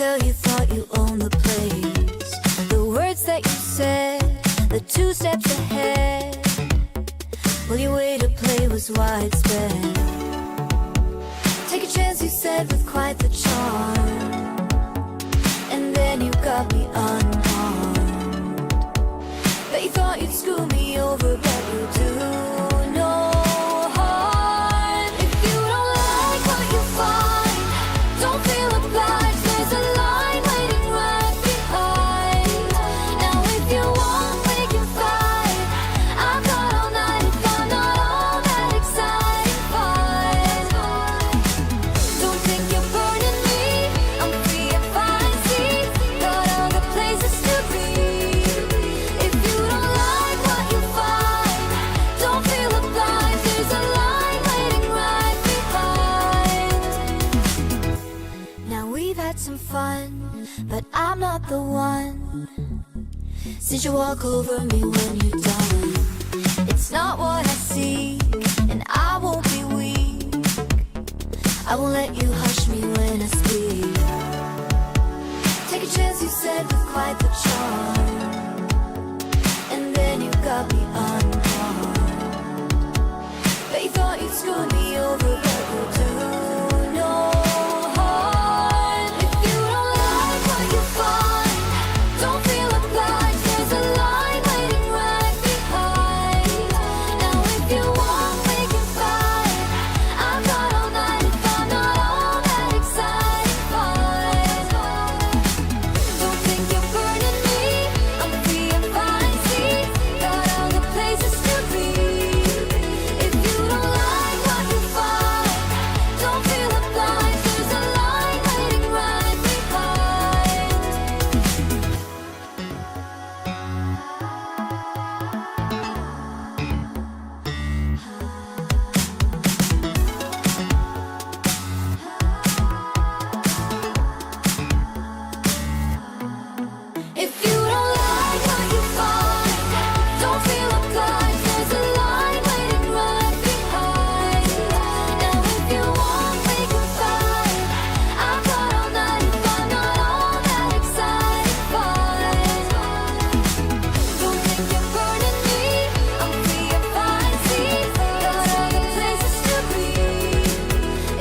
girl, you thought you owned the place. The words that you said, the 2 steps ahead. Well, your way to play was widespread. Take a chance, you said, with quite the charm. And then you got me unharmed. Bet you thought you'd screw me over, but you do no harm. If you don't like what you find, don't feel obliged. There's a line waiting right behind. Now if you want, we can fight. I've got all night if I'm not all that exciting. Fine. Don't think you're burning me. I'm free and fine. See, got all the places to be. If you don't like what you find, don't feel obliged. There's a line waiting right behind. Now we've had some fun, but I'm not the one. Since you walk over me when you're done, it's not what I seek, and I won't be weak. I won't let you hush me when I speak. Take a chance, you said, with quite the charm. And then you got me unharmed. Bet you thought you'd screw me over, but you'll do no harm. If you don't like what you find, don't feel obliged. There's a line waiting right behind. Now if you want, we can fight. I've got all night if I'm not all that exciting. Fine. Don't think you're burning me. I'm free and fine. See, got all the places to be. If you don't like what you find, don't feel obliged. There's a line waiting right behind. If you don't like what you find, don't feel obliged. There's a line waiting right behind. Now if you want, we can fight. I've got all night if I'm not all that exciting. Fine. Don't think you're burning me. I'm free and fine. See, got all the places to be.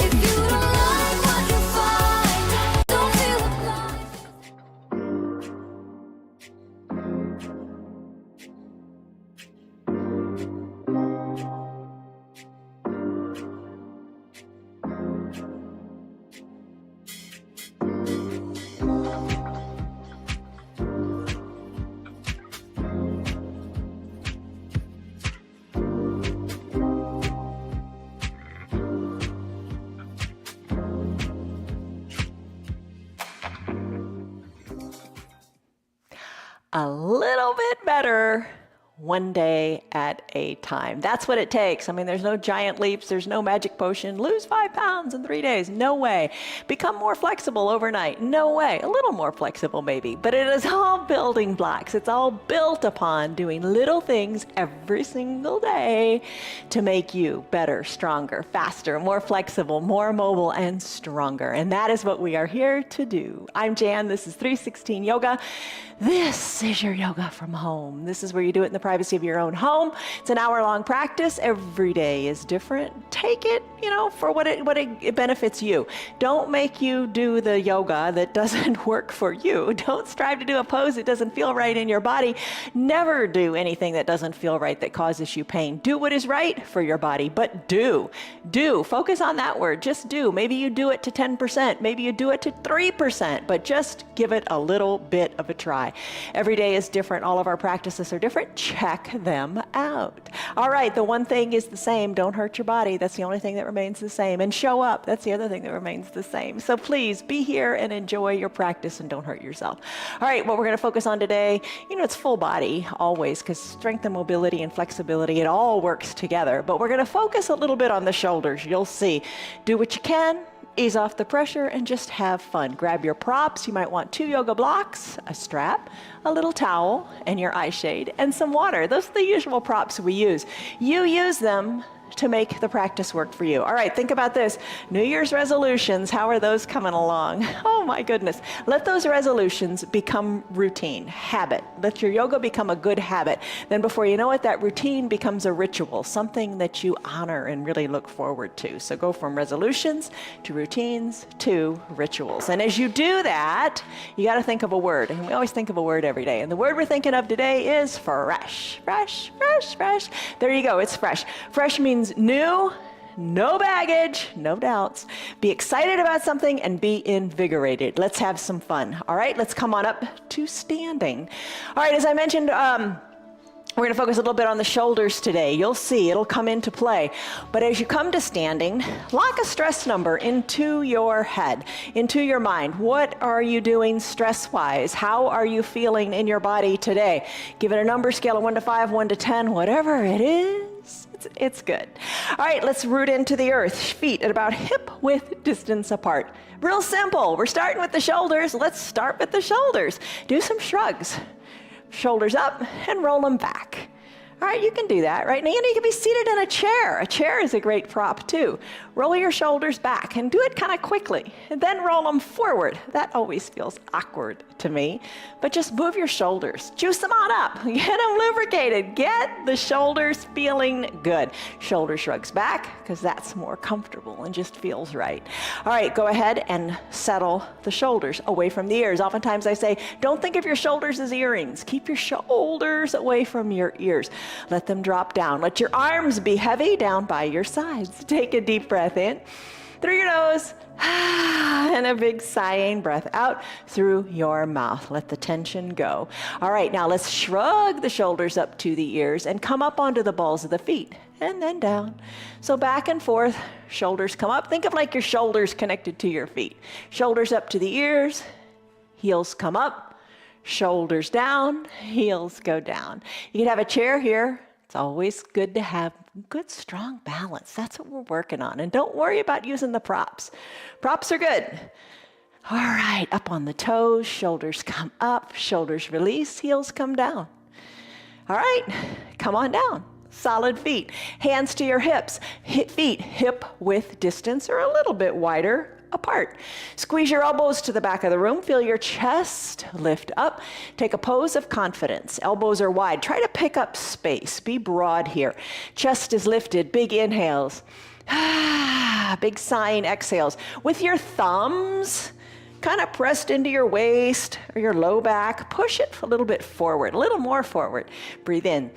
If you don't like what you find, don't feel obliged. A little bit better, one day at a time. That's what it takes. I mean, there's no giant leaps. There's no magic potion. Lose 5 pounds in 3 days. No way. Become more flexible overnight. No way. A little more flexible maybe. But it is all building blocks. It's all built upon doing little things every single day to make you better, stronger, faster, more flexible, more mobile, and stronger. And that is what we are here to do. I'm Jan. This is 316 Yoga. This is your yoga from home. This is where you do it in the privacy of your own home. It's an hour-long practice. Every day is different. Take it, for what it benefits you. Don't make you do the yoga that doesn't work for you. Don't strive to do a pose that doesn't feel right in your body. Never do anything that doesn't feel right that causes you pain. Do what is right for your body, but do. Focus on that word. Just do. Maybe you do it to 10%. Maybe you do it to 3%, but just give it a little bit of a try. Every day is different. All of our practices are different. Check them out. All right, the one thing is the same. Don't hurt your body. That's the only thing that remains the same. And show up. That's the other thing that remains the same. So please be here and enjoy your practice and don't hurt yourself. All right, what we're going to focus on today, it's full body always, because strength and mobility and flexibility, it all works together. But we're going to focus a little bit on the shoulders. You'll see. Do what you can. Ease off the pressure and just have fun. Grab your props. You might want 2 yoga blocks, a strap, a little towel, and your eye shade, and some water. Those are the usual props we use. You use them to make the practice work for you. All right, think about this. New Year's resolutions, how are those coming along? Oh my goodness. Let those resolutions become routine, habit. Let your yoga become a good habit. Then before you know it, that routine becomes a ritual, something that you honor and really look forward to. So go from resolutions to routines to rituals. And as you do that, you got to think of a word. And we always think of a word every day. And the word we're thinking of today is fresh. Fresh, fresh, fresh. There you go, it's fresh. Fresh means new, no baggage, no doubts. Be excited about something and be invigorated. Let's have some fun. All right, let's come on up to standing. All right, as I mentioned, we're going to focus a little bit on the shoulders today. You'll see, it'll come into play. But as you come to standing, lock a stress number into your head, into your mind. What are you doing stress-wise? How are you feeling in your body today? Give it a number scale of 1 to 5, 1 to 10, whatever it is. It's good. All right, let's root into the earth. Feet at about hip-width distance apart. Real simple. We're starting with the shoulders. Let's start with the shoulders. Do some shrugs. Shoulders up and roll them back. All right, you can do that, right? Now, you can be seated in a chair. A chair is a great prop, too. Roll your shoulders back and do it kind of quickly, and then roll them forward. That always feels awkward to me, but just move your shoulders. Juice them on up. Get them lubricated. Get the shoulders feeling good. Shoulder shrugs back, because that's more comfortable and just feels right. All right, go ahead and settle the shoulders away from the ears. Oftentimes I say, don't think of your shoulders as earrings. Keep your shoulders away from your ears. Let them drop down. Let your arms be heavy down by your sides. Take a deep breath in through your nose and a big sighing breath out through your mouth. Let the tension go. All right, now let's shrug the shoulders up to the ears and come up onto the balls of the feet and then down. So back and forth, shoulders come up. Think of like your shoulders connected to your feet. Shoulders up to the ears, heels come up. Shoulders down, heels go down. You can have a chair here. It's always good to have good, strong balance. That's what we're working on. And don't worry about using the props. Props are good. All right, up on the toes, shoulders come up, shoulders release, heels come down. All right, come on down. Solid feet. Hands to your hips. Feet hip-width distance or a little bit wider apart. Squeeze your elbows to the back of the room. Feel your chest lift up. Take a pose of confidence. Elbows are wide. Try to pick up space. Be broad here. Chest is lifted. Big inhales. Big sighing exhales. With your thumbs kind of pressed into your waist or your low back, push it a little bit forward, a little more forward. Breathe in.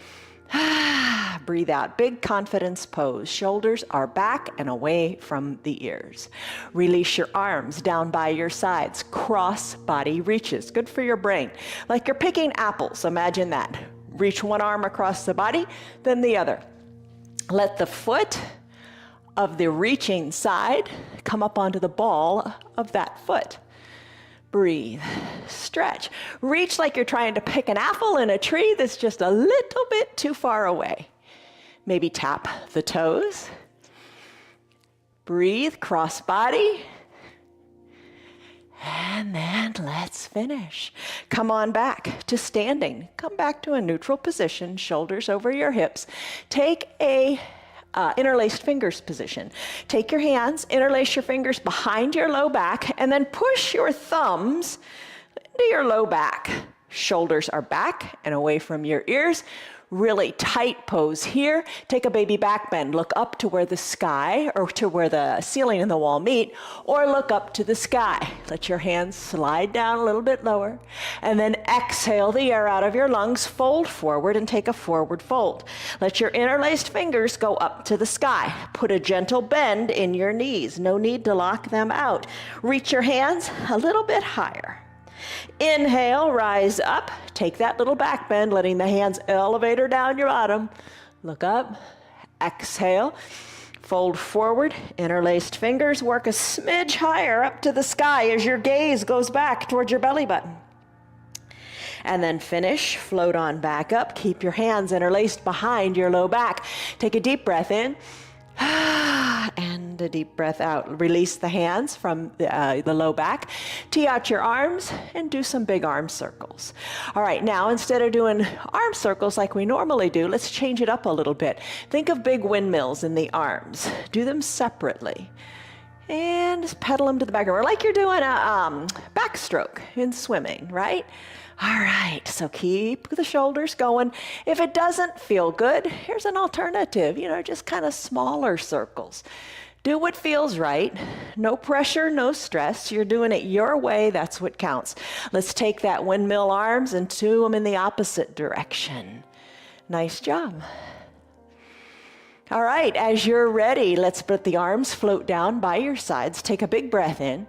Breathe out. Big confidence pose. Shoulders are back and away from the ears. Release your arms down by your sides. Cross body reaches. Good for your brain. Like you're picking apples. Imagine that. Reach one arm across the body, then the other. Let the foot of the reaching side come up onto the ball of that foot. Breathe, stretch. Reach like you're trying to pick an apple in a tree that's just a little bit too far away. Maybe tap the toes. Breathe, cross body. And then let's finish. Come on back to standing. Come back to a neutral position, shoulders over your hips. Take a interlaced fingers position. Take your hands, interlace your fingers behind your low back, and then push your thumbs into your low back. Shoulders are back and away from your ears. Really tight pose here. Take a baby back bend. Look up to where the sky or to where the ceiling and the wall meet, or look up to the sky. Let your hands slide down a little bit lower, and then exhale the air out of your lungs. Fold forward and take a forward fold. Let your interlaced fingers go up to the sky. Put a gentle bend in your knees. No need to lock them out. Reach your hands a little bit higher. Inhale, rise up. Take that little back bend, letting the hands elevate her down your bottom. Look up. Exhale. Fold forward. Interlaced fingers. Work a smidge higher up to the sky as your gaze goes back towards your belly button. And then finish. Float on back up. Keep your hands interlaced behind your low back. Take a deep breath in. And a deep breath out. Release the hands from the low back. Tee out your arms and do some big arm circles. All right, now instead of doing arm circles like we normally do, let's change it up a little bit. Think of big windmills in the arms. Do them separately. And just pedal them to the back, or like you're doing a backstroke in swimming, right? All right, so keep the shoulders going. If it doesn't feel good, here's an alternative, just kind of smaller circles. Do what feels right. No pressure, no stress. You're doing it your way. That's what counts. Let's take that windmill arms and do them in the opposite direction. Nice job. All right, as you're ready, let's let the arms float down by your sides. Take a big breath in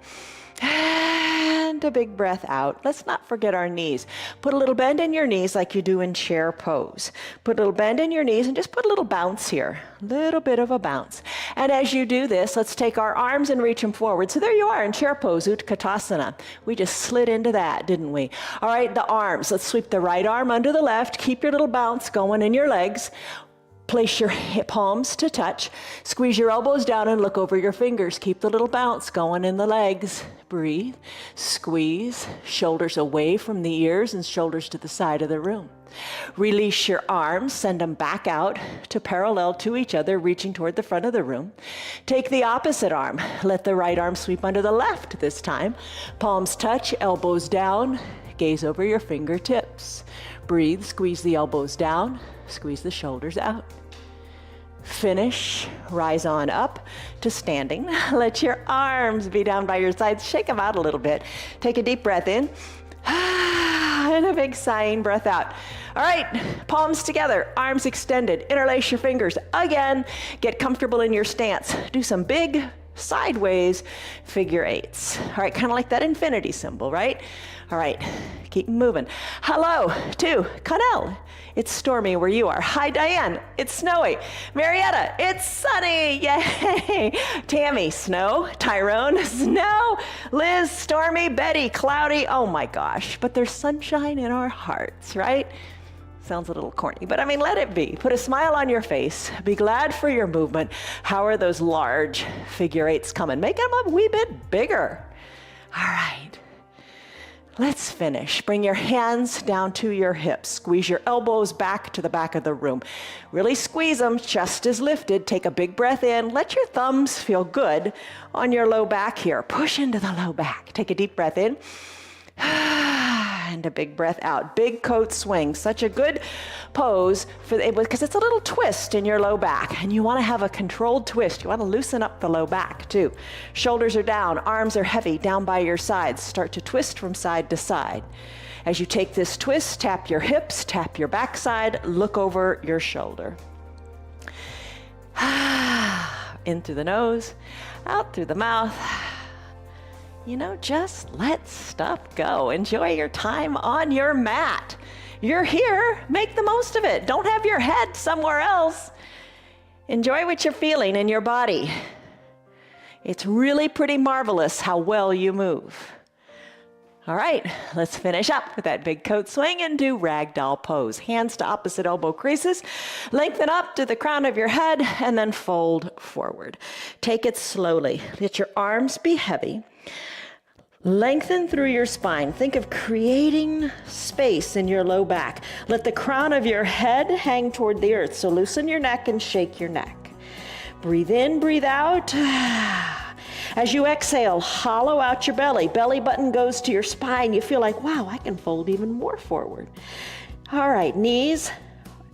and a big breath out. Let's not forget our knees. Put a little bend in your knees like you do in chair pose. Put a little bend in your knees and just put a little bounce here. A little bit of a bounce. And as you do this, let's take our arms and reach them forward. So there you are in chair pose, Utkatasana. We just slid into that, didn't we? All right, the arms. Let's sweep the right arm under the left. Keep your little bounce going in your legs. Place your palms to touch. Squeeze your elbows down and look over your fingers. Keep the little bounce going in the legs. Breathe. Squeeze. Shoulders away from the ears and shoulders to the side of the room. Release your arms. Send them back out to parallel to each other, reaching toward the front of the room. Take the opposite arm. Let the right arm sweep under the left this time. Palms touch, elbows down. Gaze over your fingertips. Breathe. Squeeze the elbows down. Squeeze the shoulders out. Finish, rise on up to standing. Let your arms be down by your sides. Shake them out a little bit. Take a deep breath in and a big sighing breath out. All right, palms together, arms extended. Interlace your fingers. Again, get comfortable in your stance. Do some big sideways figure eights. All right, kind of like that infinity symbol, right? All right, keep moving. Hello to Connell. It's stormy where you are. Hi, Diane. It's snowy. Marietta, it's sunny. Yay. Tammy, snow. Tyrone, snow. Liz, stormy. Betty, cloudy. Oh my gosh, but there's sunshine in our hearts, right? Sounds a little corny, but I mean, let it be. Put a smile on your face. Be glad for your movement. How are those large figure eights coming? Make them a wee bit bigger. All right. Let's finish. Bring your hands down to your hips. Squeeze your elbows back to the back of the room. Really squeeze them. Chest is lifted. Take a big breath in. Let your thumbs feel good on your low back here. Push into the low back. Take a deep breath in. And a big breath out. Big coat swing. Such a good pose because it's a little twist in your low back, and you want to have a controlled twist. You want to loosen up the low back too. Shoulders are down, arms are heavy down by your sides. Start to twist from side to side. As you take this twist, tap your hips, tap your backside, look over your shoulder. In through the nose, out through the mouth. Just let stuff go. Enjoy your time on your mat. You're here, make the most of it. Don't have your head somewhere else. Enjoy what you're feeling in your body. It's really pretty marvelous how well you move. All right, let's finish up with that big coat swing and do ragdoll pose. Hands to opposite elbow creases. Lengthen up to the crown of your head and then fold forward. Take it slowly. Let your arms be heavy. Lengthen through your spine. Think of creating space in your low back. Let the crown of your head hang toward the earth. So loosen your neck and shake your neck. Breathe in, breathe out. As you exhale, hollow out your belly. Belly button goes to your spine. You feel like, wow, I can fold even more forward. All right, knees,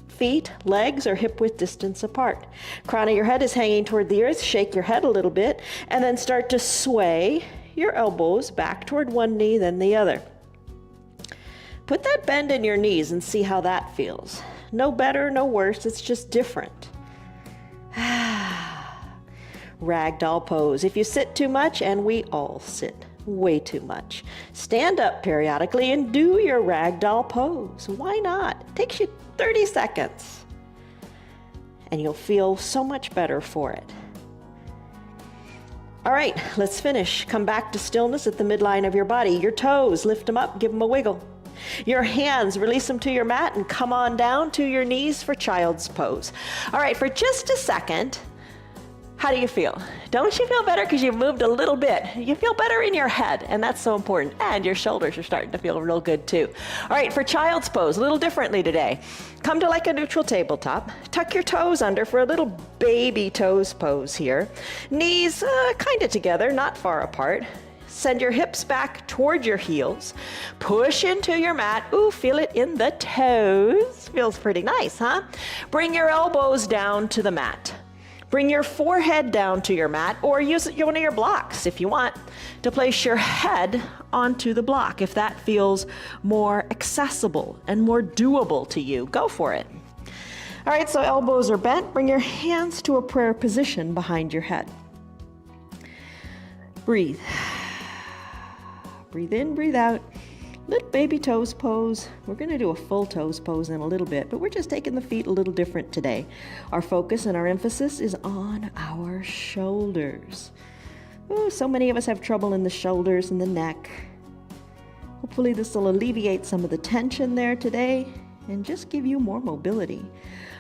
feet, legs are hip-width distance apart. Crown of your head is hanging toward the earth. Shake your head a little bit and then start to sway your elbows back toward one knee, then the other. Put that bend in your knees and see how that feels. No better, no worse, it's just different. Ragdoll pose. If you sit too much, and we all sit way too much, stand up periodically and do your ragdoll pose. Why not? It takes you 30 seconds, and you'll feel so much better for it. All right, let's finish. Come back to stillness at the midline of your body. Your toes, lift them up, give them a wiggle. Your hands, release them to your mat and come on down to your knees for child's pose. All right, for just a second, How do you feel? Don't you feel better because you've moved a little bit? You feel better in your head, and that's so important. And your shoulders are starting to feel real good too. All right, for child's pose, a little differently today. Come to like a neutral tabletop. Tuck your toes under for a little baby toes pose here. Knees kind of together, not far apart. Send your hips back toward your heels. Push into your mat. Ooh, feel it in the toes. Feels pretty nice, huh? Bring your elbows down to the mat. Bring your forehead down to your mat, or use one of your blocks if you want to place your head onto the block. If that feels more accessible and more doable to you, go for it. All right, so elbows are bent. Bring your hands to a prayer position behind your head. Breathe. Breathe in, breathe out. Little baby toes pose. We're going to do a full toes pose in a little bit, but we're just taking the feet a little different today. Our focus and our emphasis is on our shoulders. Oh, so many of us have trouble in the shoulders and the neck. Hopefully this will alleviate some of the tension there today and just give you more mobility.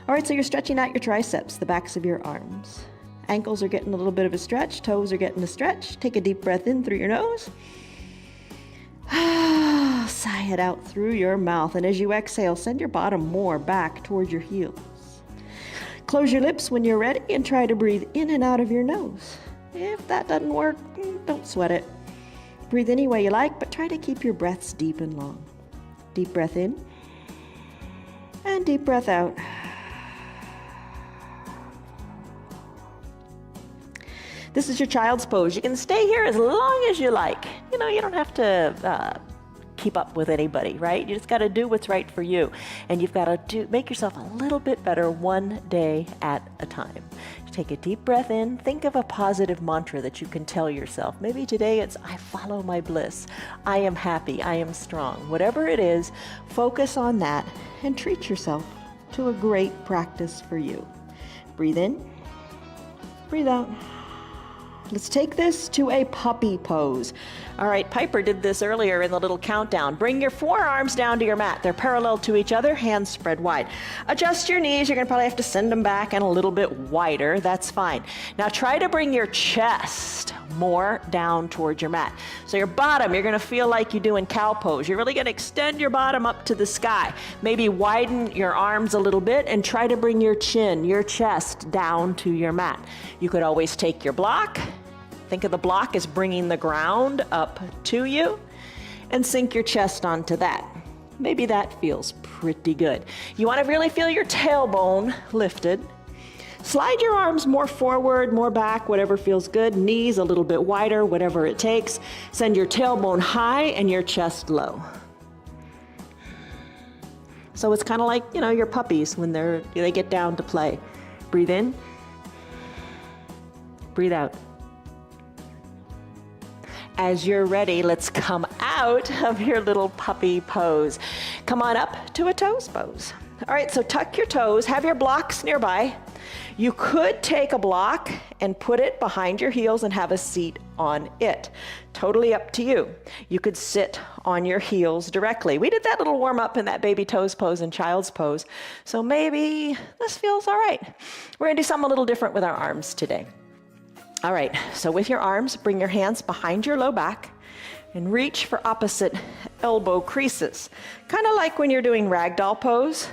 All right, so you're stretching out your triceps, the backs of your arms. Ankles are getting a little bit of a stretch. Toes are getting a stretch. Take a deep breath in through your nose. Sigh it out through your mouth, and as you exhale, send your bottom more back toward your heels. Close your lips when you're ready and try to breathe in and out of your nose. If that doesn't work, don't sweat it. Breathe any way you like, but try to keep your breaths deep and long. Deep breath in and deep breath out. This is your child's pose. You can stay here as long as you like. You know, you don't have to keep up with anybody, right? You just got to do what's right for you. And you've got to make yourself a little bit better one day at a time. Take a deep breath in. Think of a positive mantra that you can tell yourself. Maybe today it's, I follow my bliss. I am happy. I am strong. Whatever it is, focus on that and treat yourself to a great practice for you. Breathe in. Breathe out. Let's take this to a puppy pose. All right, Piper did this earlier in the little countdown. Bring your forearms down to your mat. They're parallel to each other, hands spread wide. Adjust your knees. You're gonna probably have to send them back and a little bit wider. That's fine. Now try to bring your chest more down towards your mat. So your bottom, you're gonna feel like you do in cow pose. You're really gonna extend your bottom up to the sky. Maybe widen your arms a little bit and try to bring your chin, your chest down to your mat. You could always take your block. Think of the block as bringing the ground up to you and sink your chest onto that. Maybe that feels pretty good. You want to really feel your tailbone lifted. Slide your arms more forward, more back, whatever feels good. Knees a little bit wider, whatever it takes. Send your tailbone high and your chest low. So it's kind of like, you know, your puppies when they get down to play. Breathe in. Breathe out. As you're ready, let's come out of your little puppy pose. Come on up to a toes pose. All right, so tuck your toes, have your blocks nearby. You could take a block and put it behind your heels and have a seat on it. Totally up to you. You could sit on your heels directly. We did that little warm up in that baby toes pose and child's pose. So maybe this feels all right. We're gonna do something a little different with our arms today. All right, so with your arms, bring your hands behind your low back and reach for opposite elbow creases. Kind of like when you're doing ragdoll pose.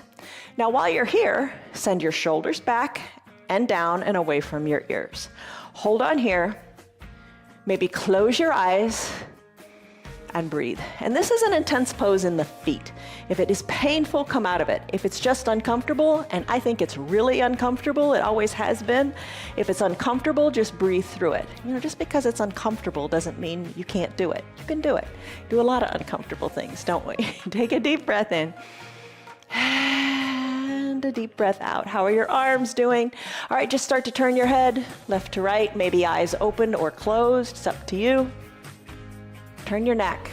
Now while you're here, send your shoulders back and down and away from your ears. Hold on here, maybe close your eyes and breathe. And this is an intense pose in the feet. If it is painful, come out of it. If it's just uncomfortable, and I think it's really uncomfortable, it always has been. If it's uncomfortable, just breathe through it. You know, just because it's uncomfortable doesn't mean you can't do it. You can do it. Do a lot of uncomfortable things, don't we? Take a deep breath in. And a deep breath out. How are your arms doing? All right, just start to turn your head left to right, maybe eyes open or closed. It's up to you. Turn your neck.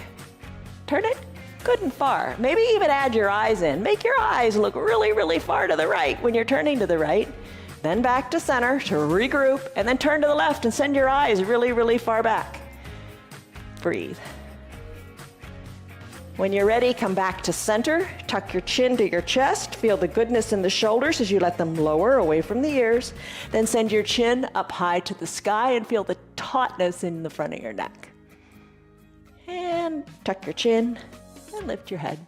Turn it good and far. Maybe even add your eyes in. Make your eyes look really, really far to the right when you're turning to the right. Then back to center to regroup, and then turn to the left and send your eyes really, really far back. Breathe. When you're ready, come back to center, tuck your chin to your chest, feel the goodness in the shoulders as you let them lower away from the ears, then send your chin up high to the sky and feel the tautness in the front of your neck. And tuck your chin and lift your head.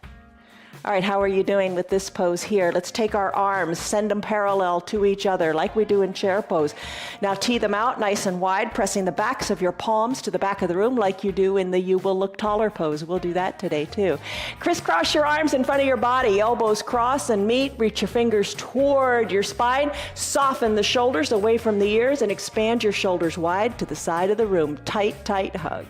All right, how are you doing with this pose here? Let's take our arms, send them parallel to each other like we do in chair pose. Now tee them out nice and wide, pressing the backs of your palms to the back of the room like you do in the You Will Look Taller pose. We'll do that today too. Crisscross your arms in front of your body, elbows cross and meet, reach your fingers toward your spine, soften the shoulders away from the ears and expand your shoulders wide to the side of the room. Tight, tight hug.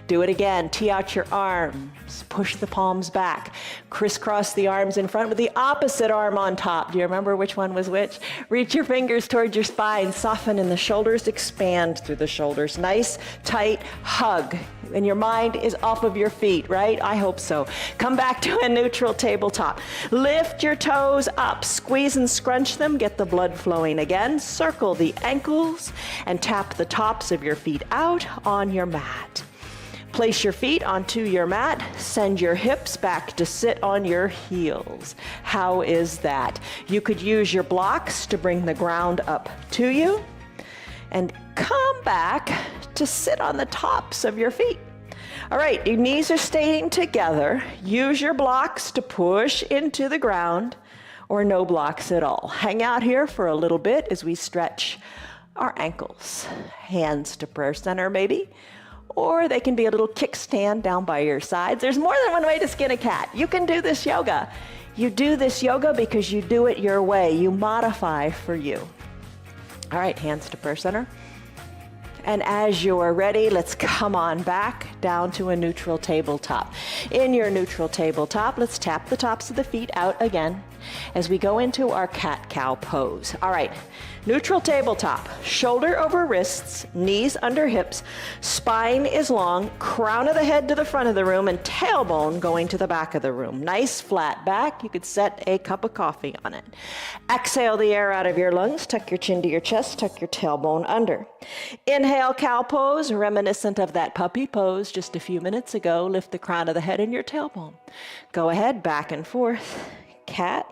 Do it again. Tee out your arms. Push the palms back. Crisscross the arms in front with the opposite arm on top. Do you remember which one was which? Reach your fingers towards your spine. Soften in the shoulders. Expand through the shoulders. Nice, tight hug. And your mind is off of your feet, right? I hope so. Come back to a neutral tabletop. Lift your toes up. Squeeze and scrunch them. Get the blood flowing again. Circle the ankles and tap the tops of your feet out on your mat. Place your feet onto your mat. Send your hips back to sit on your heels. How is that? You could use your blocks to bring the ground up to you and come back to sit on the tops of your feet. All right, your knees are staying together. Use your blocks to push into the ground or no blocks at all. Hang out here for a little bit as we stretch our ankles. Hands to prayer center maybe. Or they can be a little kickstand down by your sides. There's more than one way to skin a cat. You can do this yoga. You do this yoga because you do it your way. You modify for you. All right, hands to prayer center. And as you're ready, let's come on back down to a neutral tabletop. In your neutral tabletop, let's tap the tops of the feet out again as we go into our cat-cow pose. All right, neutral tabletop, shoulder over wrists, knees under hips, spine is long, crown of the head to the front of the room, and tailbone going to the back of the room. Nice flat back. You could set a cup of coffee on it. Exhale the air out of your lungs. Tuck your chin to your chest. Tuck your tailbone under. Inhale, cow pose, reminiscent of that puppy pose just a few minutes ago. Lift the crown of the head and your tailbone. Go ahead, back and forth. Cat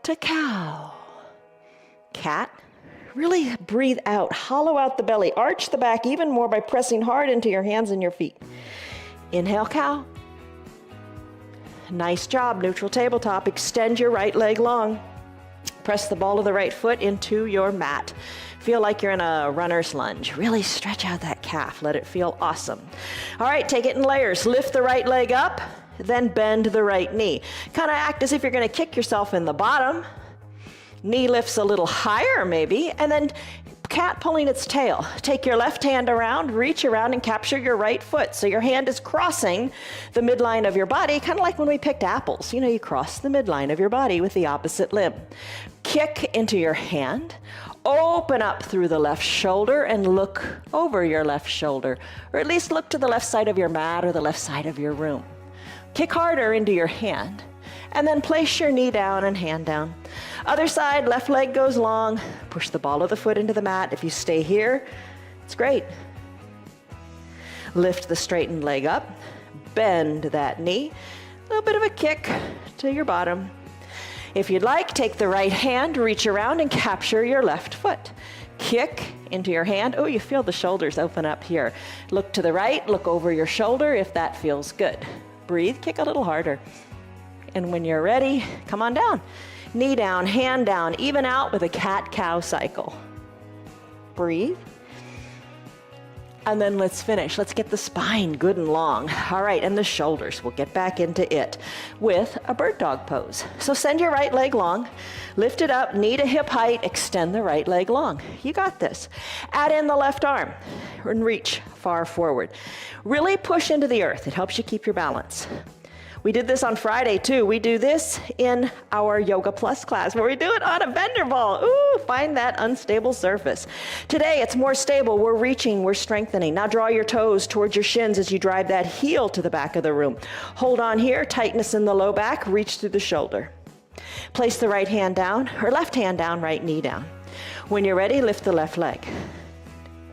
to cow. Cat. Really breathe out. Hollow out the belly. Arch the back even more by pressing hard into your hands and your feet. Inhale, cow. Nice job. Neutral tabletop. Extend your right leg long. Press the ball of the right foot into your mat. Feel like you're in a runner's lunge. Really stretch out that calf. Let it feel awesome. All right, take it in layers. Lift the right leg up, then bend the right knee. Kind of act as if you're going to kick yourself in the bottom. Knee lifts a little higher maybe, and then cat pulling its tail. Take your left hand around, reach around and capture your right foot. So your hand is crossing the midline of your body, kind of like when we picked apples. You know, you cross the midline of your body with the opposite limb. Kick into your hand. Open up through the left shoulder and look over your left shoulder, or at least look to the left side of your mat or the left side of your room. Kick harder into your hand, and then place your knee down and hand down. Other side, left leg goes long. Push the ball of the foot into the mat. If you stay here, it's great. Lift the straightened leg up, bend that knee, a little bit of a kick to your bottom. If you'd like, take the right hand, reach around and capture your left foot. Kick into your hand. Oh, you feel the shoulders open up here. Look to the right, look over your shoulder if that feels good. Breathe, kick a little harder. And when you're ready, come on down. Knee down, hand down, even out with a cat-cow cycle. Breathe. And then let's finish. Let's get the spine good and long. All right, and the shoulders. We'll get back into it with a bird dog pose. So send your right leg long, lift it up, knee to hip height, extend the right leg long. You got this. Add in the left arm and reach far forward. Really push into the earth. It helps you keep your balance. We did this on Friday too. We do this in our Yoga Plus class where we do it on a bender ball. Ooh, find that unstable surface. Today it's more stable. We're reaching, we're strengthening. Now draw your toes towards your shins as you drive that heel to the back of the room. Hold on here, tightness in the low back, reach through the shoulder. Place the right hand down, or left hand down, right knee down. When you're ready, lift the left leg.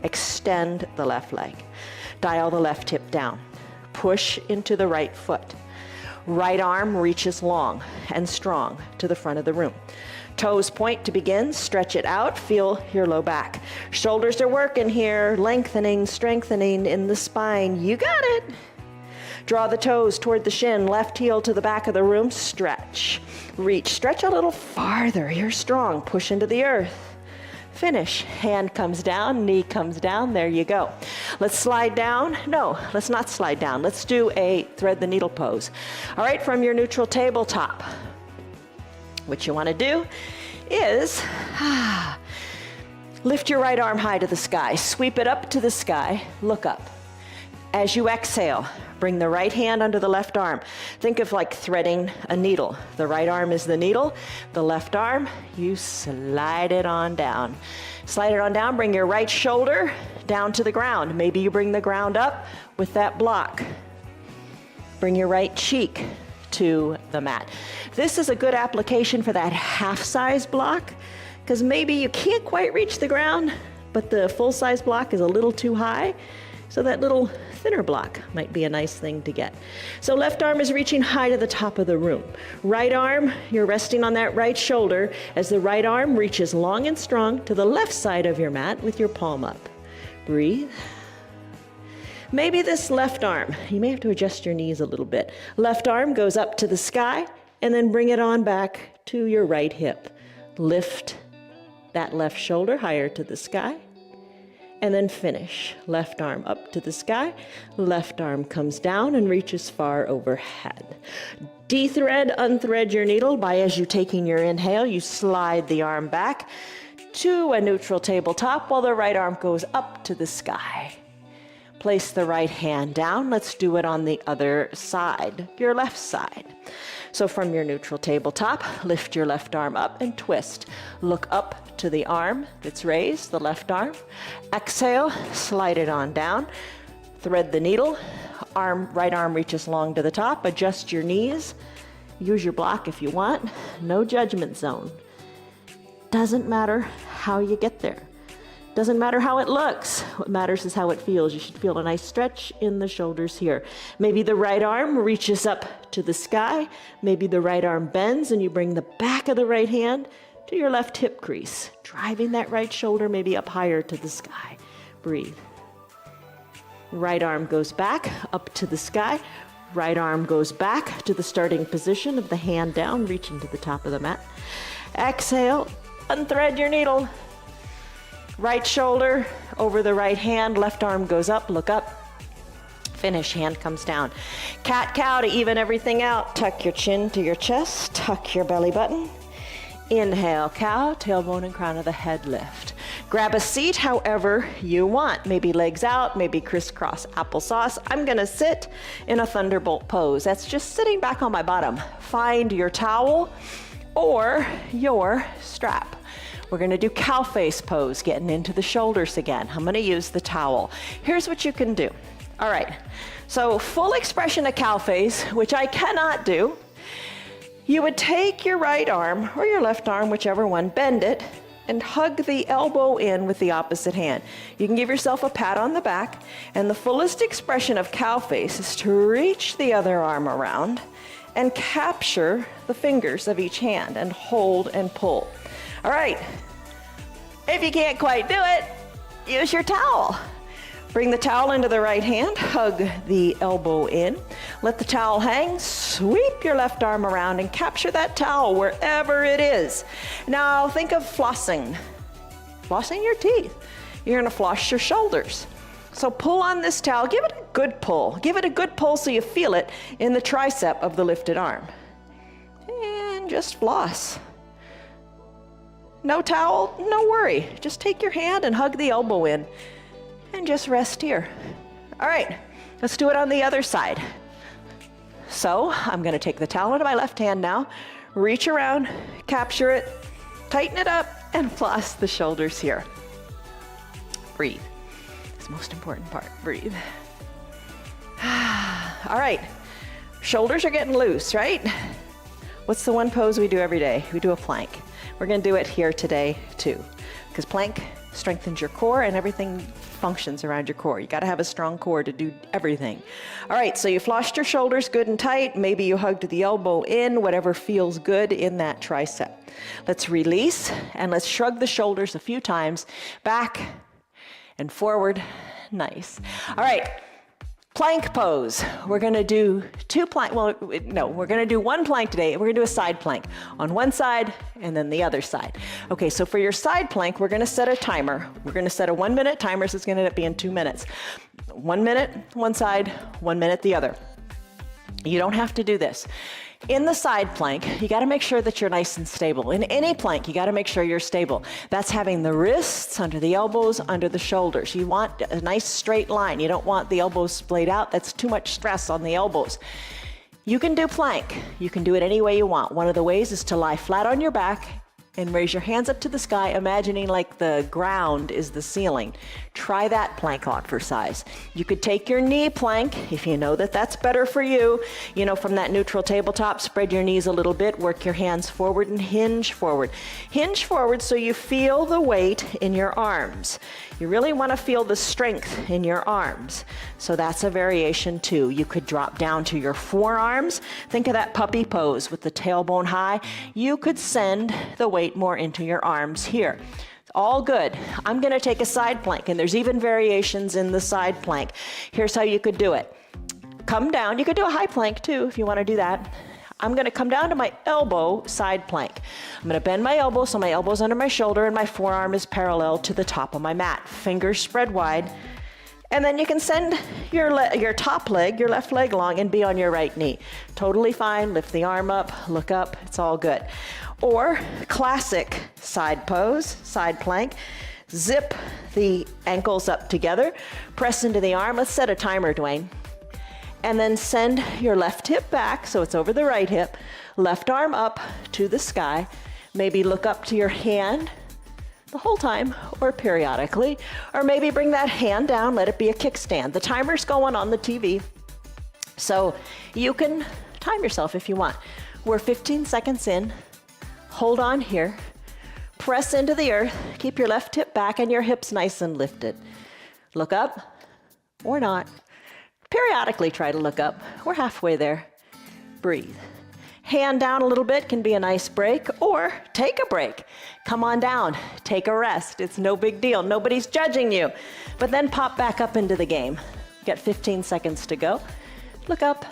Extend the left leg. Dial the left hip down. push into the right foot. Right arm reaches long and strong to the front of the room. Toes point to begin, stretch it out, feel your low back. Shoulders are working here, lengthening, strengthening in the spine. You got it. Draw the toes toward the shin, left heel to the back of the room, stretch. Reach, stretch a little farther. You're strong, push into the earth. Finish, hand comes down, knee comes down, there you go. Let's slide down. No, let's not slide down. Let's do a thread the needle pose. All right, from your neutral tabletop, what you want to do is lift your right arm high to the sky, sweep it up to the sky, look up. As you exhale, bring the right hand under the left arm. Think of like threading a needle. The right arm is the needle, the left arm, you slide it on down. Slide it on down, bring your right shoulder down to the ground. Maybe you bring the ground up with that block. Bring your right cheek to the mat. This is a good application for that half-size block, because maybe you can't quite reach the ground, but the full-size block is a little too high. So that little thinner block might be a nice thing to get. So left arm is reaching high to the top of the room. Right arm, you're resting on that right shoulder as the right arm reaches long and strong to the left side of your mat with your palm up. Breathe. Maybe this left arm, you may have to adjust your knees a little bit. Left arm goes up to the sky and then bring it on back to your right hip. Lift that left shoulder higher to the sky. And then finish. Left arm up to the sky, left arm comes down and reaches far overhead. Dethread, unthread your needle by, as you're taking your inhale, you slide the arm back to a neutral tabletop while the right arm goes up to the sky. Place the right hand down. Let's do it on the other side, your left side. So from your neutral tabletop, lift your left arm up and twist. Look up to the arm that's raised, the left arm. Exhale, slide it on down. Thread the needle. Right arm reaches long to the top. Adjust your knees. Use your block if you want. No judgment zone. Doesn't matter how you get there. Doesn't matter how it looks. What matters is how it feels. You should feel a nice stretch in the shoulders here. Maybe the right arm reaches up to the sky. Maybe the right arm bends and you bring the back of the right hand to your left hip crease, driving that right shoulder maybe up higher to the sky. Breathe. Right arm goes back up to the sky. Right arm goes back to the starting position of the hand down, reaching to the top of the mat. Exhale, unthread your needle. Right shoulder over the right hand, left arm goes up, look up. Finish, hand comes down. Cat-cow to even everything out. Tuck your chin to your chest, tuck your belly button. Inhale, cow, tailbone and crown of the head lift. Grab a seat however you want. Maybe legs out, maybe crisscross applesauce. I'm gonna sit in a thunderbolt pose. That's just sitting back on my bottom. Find your towel or your strap. We're gonna do cow face pose, getting into the shoulders again. I'm gonna use the towel. Here's what you can do. All right, so full expression of cow face, which I cannot do. You would take your right arm or your left arm, whichever one, bend it, and hug the elbow in with the opposite hand. You can give yourself a pat on the back, and the fullest expression of cow face is to reach the other arm around and capture the fingers of each hand and hold and pull. All right, if you can't quite do it, use your towel. Bring the towel into the right hand, hug the elbow in, let the towel hang, sweep your left arm around and capture that towel wherever it is. Now think of flossing your teeth. You're gonna floss your shoulders. So pull on this towel, give it a good pull. Give it a good pull so you feel it in the tricep of the lifted arm. And just floss. No towel, no worry. Just take your hand and hug the elbow in and just rest here. All right, let's do it on the other side. So I'm gonna take the towel into my left hand now, reach around, capture it, tighten it up, and floss the shoulders here. Breathe. It's the most important part, breathe. All right, shoulders are getting loose, right? What's the one pose we do every day? We do a plank. We're gonna do it here today too, because plank strengthens your core, and everything functions around your core. You got to have a strong core to do everything. All right, so you flossed your shoulders good and tight. Maybe you hugged the elbow in, whatever feels good in that tricep. Let's release, and let's shrug the shoulders a few times, back and forward. Nice. All right. Plank pose. We're going to do we're going to do one plank today. We're going to do a side plank on one side and then the other side. Okay, so for your side plank, we're going to set a timer. We're going to set a 1 minute timer, so it's going to end up being 2 minutes. 1 minute, one side, 1 minute, the other. You don't have to do this. In the side plank, you got to make sure that you're nice and stable. In any plank, you got to make sure you're stable. That's having the wrists under the elbows, under the shoulders. You want a nice straight line. You don't want the elbows splayed out. That's too much stress on the elbows. You can do plank. You can do it any way you want. One of the ways is to lie flat on your back and raise your hands up to the sky, imagining like the ground is the ceiling. Try that plank on for size. You could take your knee plank, if you know that that's better for you. You know, from that neutral tabletop, spread your knees a little bit, work your hands forward and hinge forward. Hinge forward so you feel the weight in your arms. You really want to feel the strength in your arms. So that's a variation too. You could drop down to your forearms. Think of that puppy pose with the tailbone high. You could send the weight more into your arms here. It's all good. I'm going to take a side plank, and there's even variations in the side plank. Here's how you could do it. Come down. You could do a high plank too if you want to do that. I'm going to come down to my elbow side plank. I'm going to bend my elbow so my elbow's under my shoulder and my forearm is parallel to the top of my mat. Fingers spread wide. And then you can send your top leg, your left leg along, and be on your right knee. Totally fine. Lift the arm up, look up. It's all good. Or classic side pose, side plank. Zip the ankles up together. Press into the arm. Let's set a timer, Dwayne. And then send your left hip back so it's over the right hip. Left arm up to the sky. Maybe look up to your hand the whole time or periodically. Or maybe bring that hand down, let it be a kickstand. The timer's going on the TV, so you can time yourself if you want. We're 15 seconds in. Hold on here. Press into the earth. Keep your left hip back and your hips nice and lifted. Look up or not. Periodically try to look up. We're halfway there. Breathe. Hand down a little bit can be a nice break, or take a break. Come on down, take a rest. It's no big deal. Nobody's judging you. But then pop back up into the game. Got 15 seconds to go. Look up.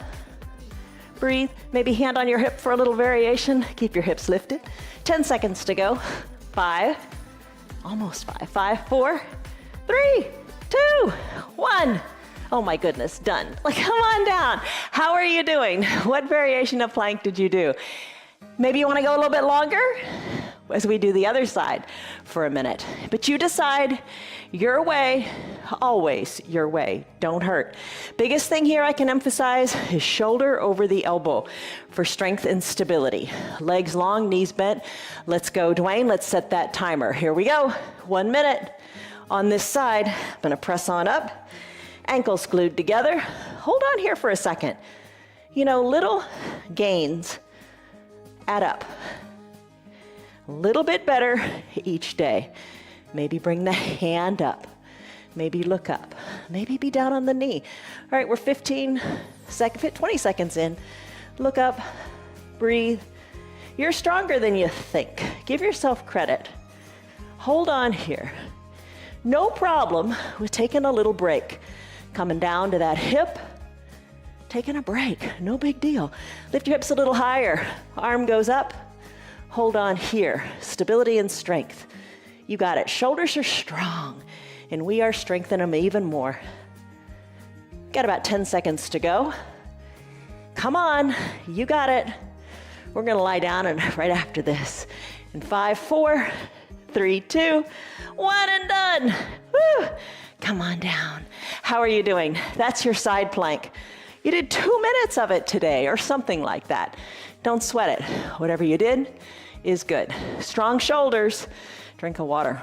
Breathe. Maybe hand on your hip for a little variation. Keep your hips lifted. 10 seconds to go. 5, almost 5. 5, 4, 3, 2, 1. Oh my goodness, done. Like, come on down. How are you doing? What variation of plank did you do? Maybe you want to go a little bit longer as we do the other side for a minute. But you decide your way, always your way. Don't hurt. Biggest thing here I can emphasize is shoulder over the elbow for strength and stability. Legs long, knees bent. Let's go, Dwayne. Let's set that timer. Here we go. 1 minute. On this side, I'm going to press on up. Ankles glued together. Hold on here for a second. You know, little gains add up. A little bit better each day. Maybe bring the hand up. Maybe look up. Maybe be down on the knee. All right, we're 20 seconds in. Look up, breathe. You're stronger than you think. Give yourself credit. Hold on here. No problem with taking a little break. Coming down to that hip, taking a break, no big deal. Lift your hips a little higher, arm goes up, hold on here. Stability and strength. You got it. Shoulders are strong, and we are strengthening them even more. Got about 10 seconds to go. Come on, you got it. We're gonna lie down and right after this. In 5, 4, 3, 2, 1, and done. Woo! Come on down. How are you doing? That's your side plank. You did 2 minutes of it today or something like that. Don't sweat it. Whatever you did is good. Strong shoulders. Drink of water.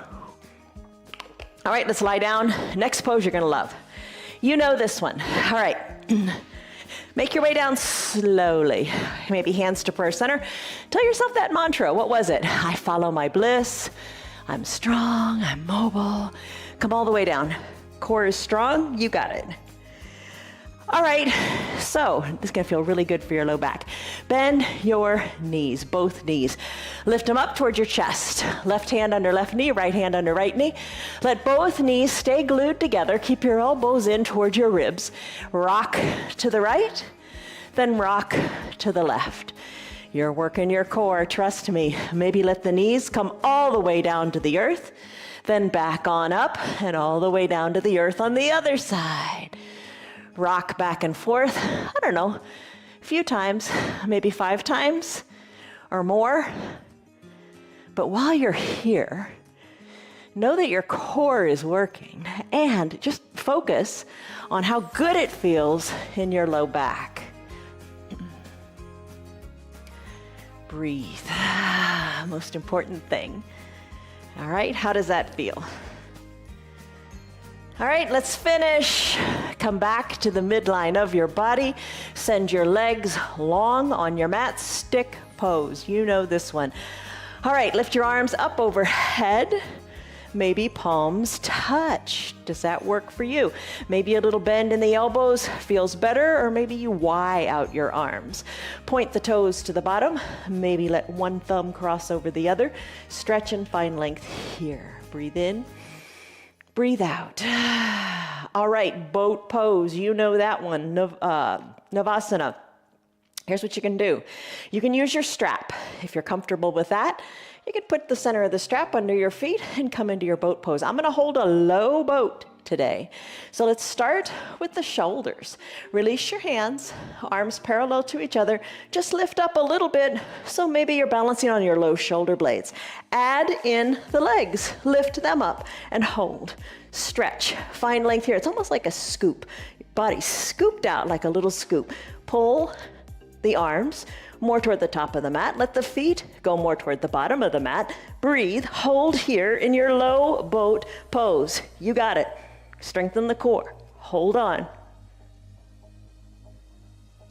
All right, let's lie down. Next pose you're gonna love. You know this one. All right. Make your way down slowly. Maybe hands to prayer center. Tell yourself that mantra. What was it? I follow my bliss. I'm strong, I'm mobile. Come all the way down. Core is strong, you got it. All right, so this is gonna feel really good for your low back. Bend your knees, both knees. Lift them up towards your chest. Left hand under left knee, right hand under right knee. Let both knees stay glued together. Keep your elbows in towards your ribs. Rock to the right, then rock to the left. You're working your core, trust me. Maybe let the knees come all the way down to the earth, then back on up and all the way down to the earth on the other side. Rock back and forth, I don't know, a few times, maybe 5 times or more. But while you're here, know that your core is working and just focus on how good it feels in your low back. Breathe, most important thing. All right, how does that feel? All right, let's finish. Come back to the midline of your body. Send your legs long on your mat, stick pose. You know this one. All right, lift your arms up overhead. Maybe palms touch. Does that work for you? Maybe a little bend in the elbows feels better, or maybe you Y out your arms. Point the toes to the bottom. Maybe let one thumb cross over the other. Stretch and find length here. Breathe in. Breathe out. All right, boat pose. You know that one, Navasana. Here's what you can do. You can use your strap. If you're comfortable with that, you can put the center of the strap under your feet and come into your boat pose. I'm gonna hold a low boat today. So let's start with the shoulders. Release your hands, arms parallel to each other. Just lift up a little bit, so maybe you're balancing on your low shoulder blades. Add in the legs, lift them up and hold. Stretch, find length here. It's almost like a scoop. Your body scooped out like a little scoop. Pull the arms more toward the top of the mat. Let the feet go more toward the bottom of the mat. Breathe, hold here in your low boat pose. You got it. Strengthen the core. Hold on.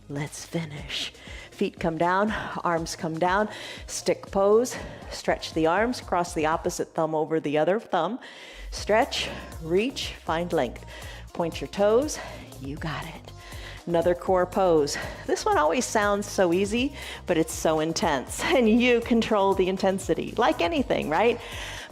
Let's finish. Feet come down, arms come down, stick pose. Stretch the arms, cross the opposite thumb over the other thumb. Stretch, reach, find length. Point your toes. You got it. Another core pose. This one always sounds so easy, but it's so intense, and you control the intensity, like anything, right?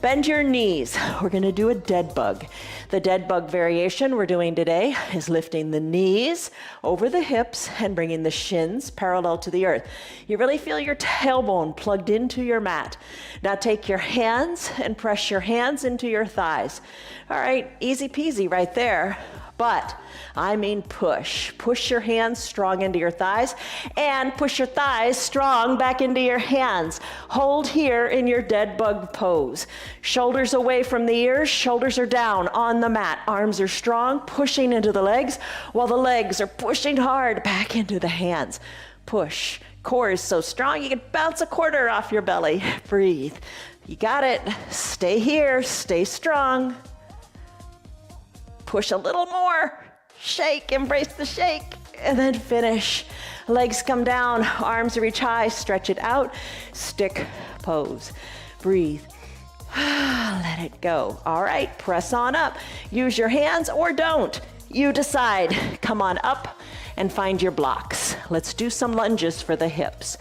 Bend your knees. We're gonna do a dead bug. The dead bug variation we're doing today is lifting the knees over the hips and bringing the shins parallel to the earth. You really feel your tailbone plugged into your mat. Now take your hands and press your hands into your thighs. All right, easy peasy right there. But I mean push. Push your hands strong into your thighs and push your thighs strong back into your hands. Hold here in your dead bug pose. Shoulders away from the ears, shoulders are down on the mat. Arms are strong, pushing into the legs while the legs are pushing hard back into the hands. Push. Core is so strong you can bounce a quarter off your belly. Breathe. You got it. Stay here, stay strong. Push a little more, shake, embrace the shake, and then finish. Legs come down, arms reach high, stretch it out, stick pose. Breathe, let it go. All right, press on up. Use your hands or don't, you decide. Come on up and find your blocks. Let's do some lunges for the hips.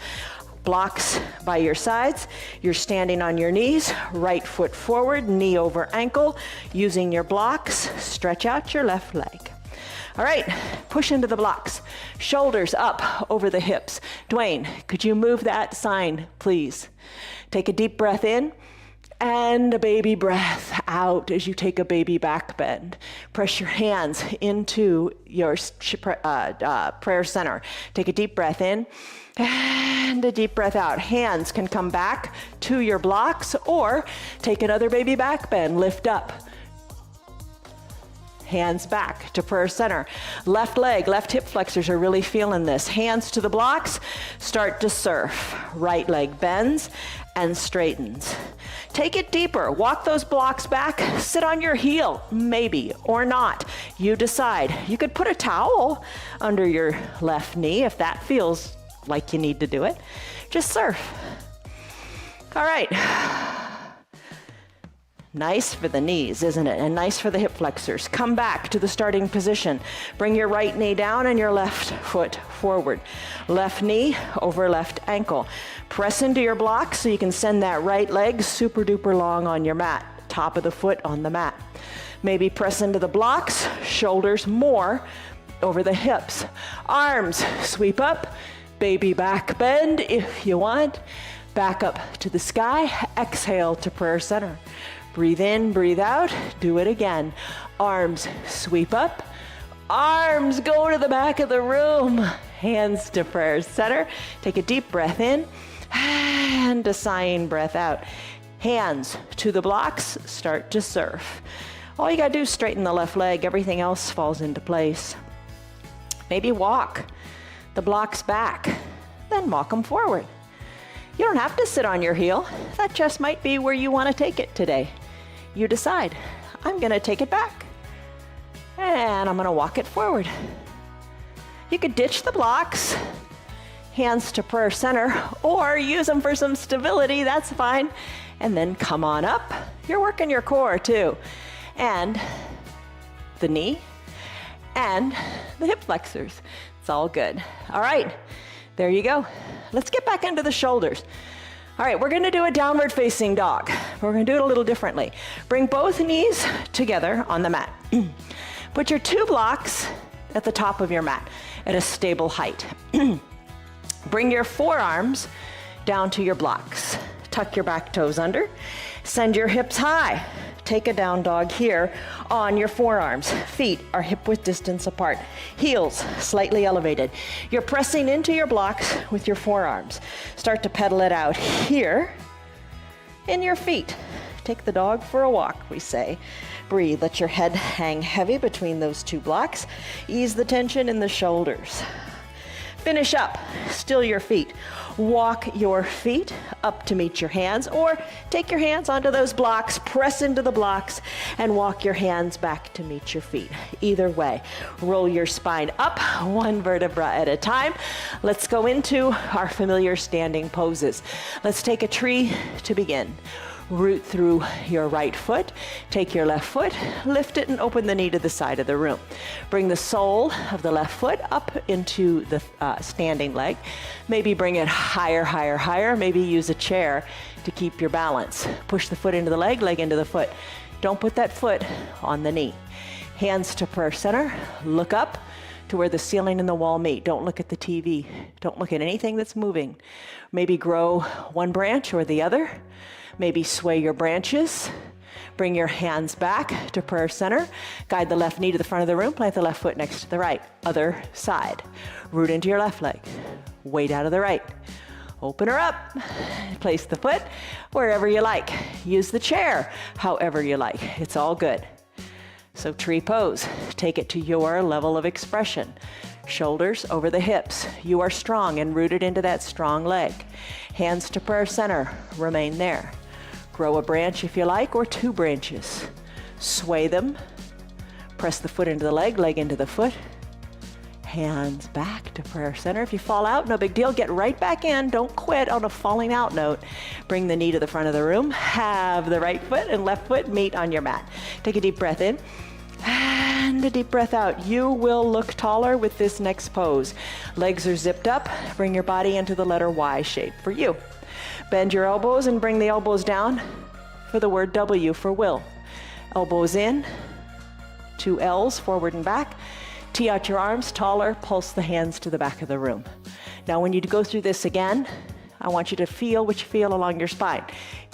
Blocks by your sides. You're standing on your knees, right foot forward, knee over ankle. Using your blocks, stretch out your left leg. All right, push into the blocks. Shoulders up over the hips. Dwayne, could you move that sign, please? Take a deep breath in and a baby breath out as you take a baby back bend. Press your hands into your prayer center. Take a deep breath in. And a deep breath out. Hands can come back to your blocks or take another baby back bend. Lift up. Hands back to prayer center. Left leg, left hip flexors are really feeling this. Hands to the blocks, start to surf. Right leg bends and straightens. Take it deeper. Walk those blocks back. Sit on your heel, maybe, or not. You decide. You could put a towel under your left knee if that feels like you need to do it. Just surf. All right. Nice for the knees, isn't it? And nice for the hip flexors. Come back to the starting position. Bring your right knee down and your left foot forward. Left knee over left ankle. Press into your block so you can send that right leg super duper long on your mat. Top of the foot on the mat. Maybe press into the blocks, shoulders more over the hips. Arms sweep up, baby back bend if you want. Back up to the sky, exhale to prayer center. Breathe in, breathe out, do it again. Arms sweep up, arms go to the back of the room. Hands to prayer center. Take a deep breath in and a sighing breath out. Hands to the blocks, start to surf. All you gotta do is straighten the left leg, everything else falls into place. Maybe walk the blocks back, then walk them forward. You don't have to sit on your heel. That just might be where you want to take it today. You decide, I'm going to take it back. And I'm going to walk it forward. You could ditch the blocks, hands to prayer center, or use them for some stability, that's fine. And then come on up. You're working your core too. And the knee and the hip flexors. It's all good. All right. There you go. Let's get back into the shoulders. All right, we're gonna do a downward facing dog. We're gonna do it a little differently. Bring both knees together on the mat. Put your two blocks at the top of your mat at a stable height. Bring your forearms down to your blocks. Tuck your back toes under. Send your hips high. Take a down dog here on your forearms. Feet are hip width distance apart. Heels slightly elevated. You're pressing into your blocks with your forearms. Start to pedal it out here in your feet. Take the dog for a walk, we say. Breathe. Let your head hang heavy between those two blocks. Ease the tension in the shoulders. Finish up. Still your feet. Walk your feet up to meet your hands, or take your hands onto those blocks, press into the blocks, and walk your hands back to meet your feet. Either way, roll your spine up one vertebra at a time. Let's go into our familiar standing poses. Let's take a tree to begin. Root through your right foot, take your left foot, lift it and open the knee to the side of the room. Bring the sole of the left foot up into the standing leg. Maybe bring it higher, higher, higher. Maybe use a chair to keep your balance. Push the foot into the leg, leg into the foot. Don't put that foot on the knee. Hands to prayer center, look up to where the ceiling and the wall meet. Don't look at the TV. Don't look at anything that's moving. Maybe grow one branch or the other. Maybe sway your branches. Bring your hands back to prayer center. Guide the left knee to the front of the room. Plant the left foot next to the right. Other side. Root into your left leg. Weight out of the right. Open her up. Place the foot wherever you like. Use the chair however you like. It's all good. So tree pose. Take it to your level of expression. Shoulders over the hips. You are strong and rooted into that strong leg. Hands to prayer center. Remain there. Grow a branch if you like, or two branches. Sway them. Press the foot into the leg, leg into the foot. Hands back to prayer center. If you fall out, no big deal. Get right back in. Don't quit on a falling out note. Bring the knee to the front of the room. Have the right foot and left foot meet on your mat. Take a deep breath in. And a deep breath out. You will look taller with this next pose. Legs are zipped up. Bring your body into the letter Y shape for you. Bend your elbows and bring the elbows down for the word W for will. Elbows in, 2 L's forward and back. Tee out your arms taller, pulse the hands to the back of the room. Now when you go through this again, I want you to feel what you feel along your spine.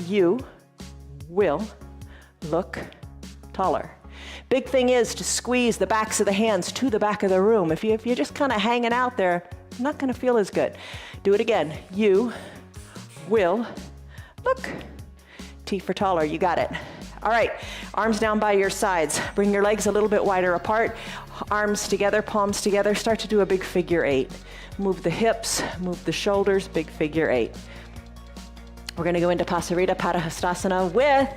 You will look taller. Big thing is to squeeze the backs of the hands to the back of the room. If you're just kind of hanging out there, you're not going to feel as good. Do it again. You will look. T for taller. You got it. All right. Arms down by your sides. Bring your legs a little bit wider apart. Arms together, palms together. Start to do a big figure 8. Move the hips, move the shoulders, big figure 8. We're going to go into Pasarita Padahastasana with